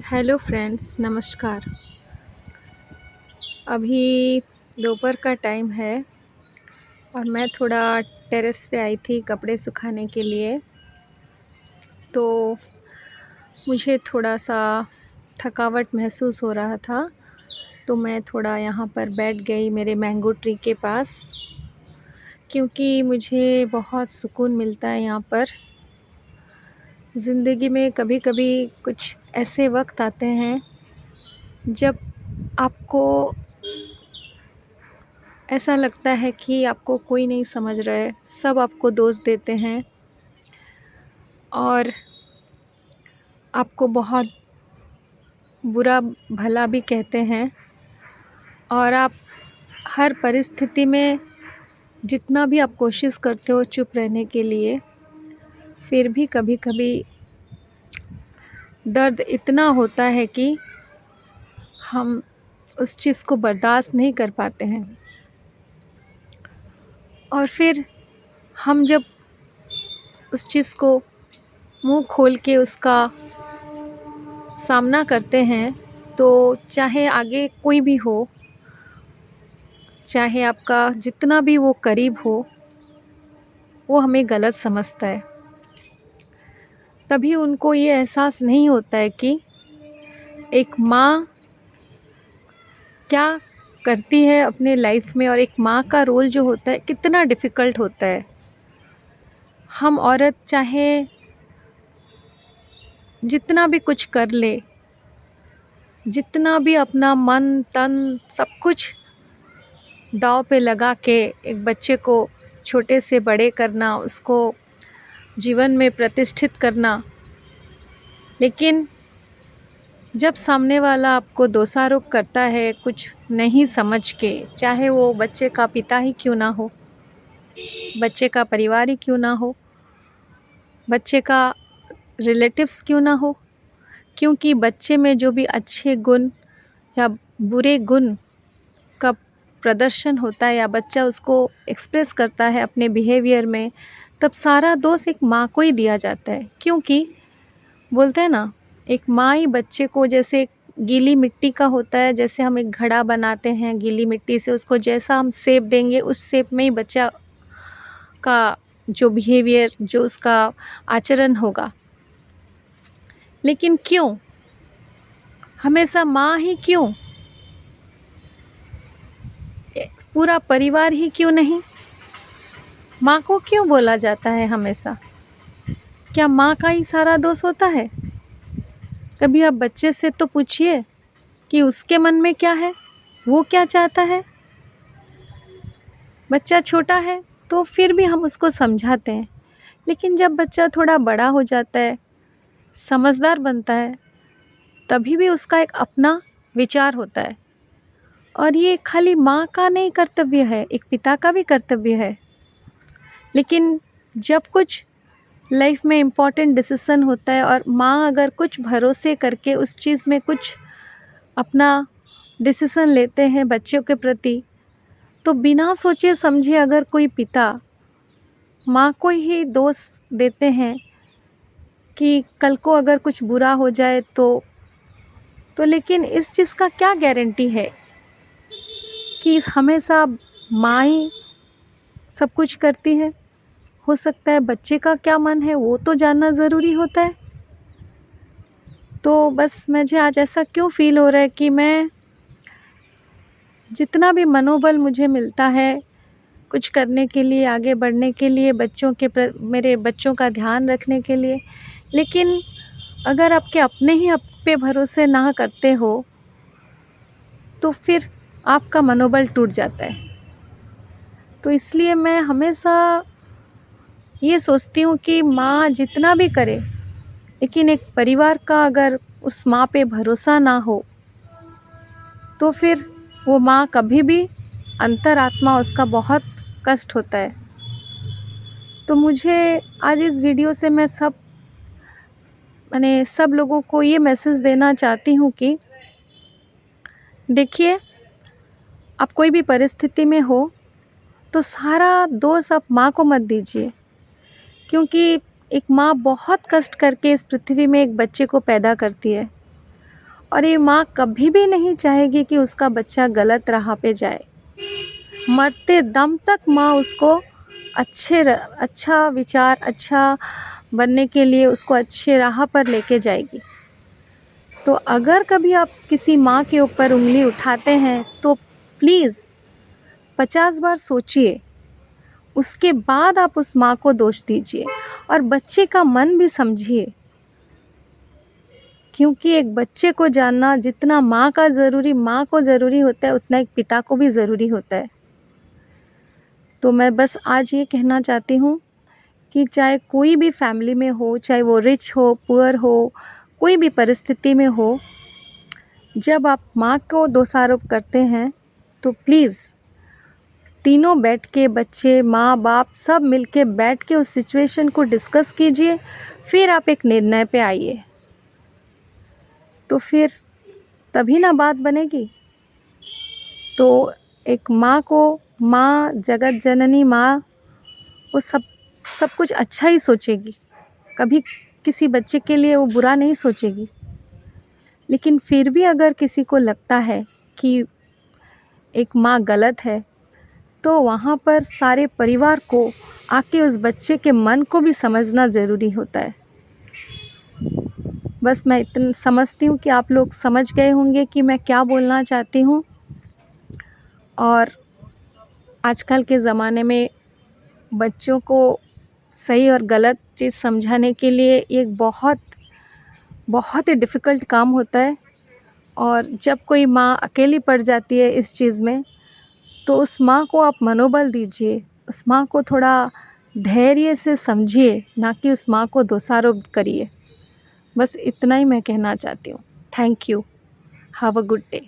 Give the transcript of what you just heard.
Hello friends, नमस्कार। अभी दोपहर का टाइम है और मैं थोड़ा टेरेस पे आई थी कपड़े सुखाने के लिए। तो मुझे थोड़ा-सा थकावट महसूस हो रहा था, तो मैं थोड़ा यहाँ पर बैठ गई मेरे मैंगो ट्री के पास, क्योंकि मुझे बहुत सुकून मिलता है यहाँ पर। ज़िंदगी में कभी-कभी कुछ ऐसे वक़्त आते हैं, जब आपको ऐसा लगता है कि आपको कोई नहीं समझ रहा है, सब आपको दोष देते हैं और आपको बहुत बुरा भला भी कहते हैं और आप हर परिस्थिति में जितना भी आप कोशिश करते हो चुप रहने के लिए, फिर भी कभी-कभी दर्द इतना होता है कि हम उस चीज़ को बर्दाश्त नहीं कर पाते हैं। और फिर हम जब उस चीज़ को मुँह खोल के उसका सामना करते हैं, तो चाहे आगे कोई भी हो, चाहे आपका जितना भी वो करीब हो, वो हमें गलत समझता है। तभी उनको ये एहसास नहीं होता है कि एक माँ क्या करती है अपने लाइफ में और एक माँ का रोल जो होता है कितना डिफ़िकल्ट होता है। हम औरत चाहे जितना भी कुछ कर ले, जितना भी अपना मन, तन सब कुछ दाँव पे लगा के एक बच्चे को छोटे से बड़े करना, उसको जीवन में प्रतिष्ठित करना, लेकिन जब सामने वाला आपको दोषारोप करता है कुछ नहीं समझ के, चाहे वो बच्चे का पिता ही क्यों ना हो, बच्चे का परिवार ही क्यों ना हो, बच्चे का रिलेटिव्स क्यों ना हो, क्योंकि बच्चे में जो भी अच्छे गुण या बुरे गुण का प्रदर्शन होता है या बच्चा उसको एक्सप्रेस करता है अपने बिहेवियर में, तब सारा दोष एक माँ को ही दिया जाता है। क्योंकि बोलते हैं ना, एक माँ ही बच्चे को जैसे गीली मिट्टी का होता है, जैसे हम एक घड़ा बनाते हैं गीली मिट्टी से, उसको जैसा हम शेप देंगे उस शेप में ही बच्चा का जो बिहेवियर, जो उसका आचरण होगा। लेकिन क्यों हमेशा माँ ही क्यों, पूरा परिवार ही क्यों नहीं? माँ को क्यों बोला जाता है हमेशा? क्या माँ का ही सारा दोष होता है? कभी आप बच्चे से तो पूछिए कि उसके मन में क्या है, वो क्या चाहता है। बच्चा छोटा है तो फिर भी हम उसको समझाते हैं, लेकिन जब बच्चा थोड़ा बड़ा हो जाता है, समझदार बनता है, तभी भी उसका एक अपना विचार होता है। और ये खाली माँ का नहीं कर्तव्य है, एक पिता का भी कर्तव्य है। लेकिन जब कुछ लाइफ में इम्पॉर्टेंट डिसीज़न होता है और माँ अगर कुछ भरोसे करके उस चीज़ में कुछ अपना डिसीज़न लेते हैं बच्चों के प्रति, तो बिना सोचे समझे अगर कोई पिता माँ को ही दोष देते हैं कि कल को अगर कुछ बुरा हो जाए तो लेकिन इस चीज़ का क्या गारंटी है कि हमेशा माँ ही सब कुछ करती है? हो सकता है बच्चे का क्या मन है वो तो जानना ज़रूरी होता है। तो बस मुझे आज ऐसा क्यों फ़ील हो रहा है कि मैं जितना भी मनोबल मुझे मिलता है कुछ करने के लिए, आगे बढ़ने के लिए, मेरे बच्चों का ध्यान रखने के लिए, लेकिन अगर आपके अपने ही आप पे भरोसे ना करते हो, तो फिर आपका मनोबल टूट जाता है। तो इसलिए मैं हमेशा ये सोचती हूँ कि माँ जितना भी करे, लेकिन एक परिवार का अगर उस माँ पे भरोसा ना हो, तो फिर वो माँ कभी भी अंतरात्मा उसका बहुत कष्ट होता है। तो मुझे आज इस वीडियो से मैं सब लोगों को ये मैसेज देना चाहती हूँ कि देखिए, आप कोई भी परिस्थिति में हो तो सारा दोष आप माँ को मत दीजिए, क्योंकि एक माँ बहुत कष्ट करके इस पृथ्वी में एक बच्चे को पैदा करती है और ये माँ कभी भी नहीं चाहेगी कि उसका बच्चा गलत राह पे जाए। मरते दम तक माँ उसको अच्छा विचार, अच्छा बनने के लिए उसको अच्छे राह पर लेके जाएगी। तो अगर कभी आप किसी माँ के ऊपर उंगली उठाते हैं तो प्लीज़ 50 बार सोचिए, उसके बाद आप उस माँ को दोष दीजिए और बच्चे का मन भी समझिए। क्योंकि एक बच्चे को जानना जितना माँ को ज़रूरी होता है, उतना एक पिता को भी ज़रूरी होता है। तो मैं बस आज ये कहना चाहती हूँ कि चाहे कोई भी फैमिली में हो, चाहे वो रिच हो, पुअर हो, कोई भी परिस्थिति में हो, जब आप माँ को दोषारोप करते हैं तो प्लीज़ तीनों बैठ के, बच्चे, माँ बाप सब मिल के बैठ के उस सिचुएशन को डिस्कस कीजिए, फिर आप एक निर्णय पे आइए। तो फिर तभी ना बात बनेगी। तो एक माँ को, माँ जगत जननी माँ, वो सब कुछ अच्छा ही सोचेगी, कभी किसी बच्चे के लिए वो बुरा नहीं सोचेगी। लेकिन फिर भी अगर किसी को लगता है कि एक माँ गलत है, तो वहाँ पर सारे परिवार को आके उस बच्चे के मन को भी समझना ज़रूरी होता है। बस मैं इतना समझती हूँ कि आप लोग समझ गए होंगे कि मैं क्या बोलना चाहती हूँ। और आजकल के ज़माने में बच्चों को सही और गलत चीज़ समझाने के लिए एक बहुत ही डिफ़िकल्ट काम होता है। और जब कोई माँ अकेली पड़ जाती है इस चीज़ में, तो उस माँ को आप मनोबल दीजिए, उस माँ को थोड़ा धैर्य से समझिए, ना कि उस माँ को दोषारोप करिए। बस इतना ही मैं कहना चाहती हूँ। Thank you. Have a good day.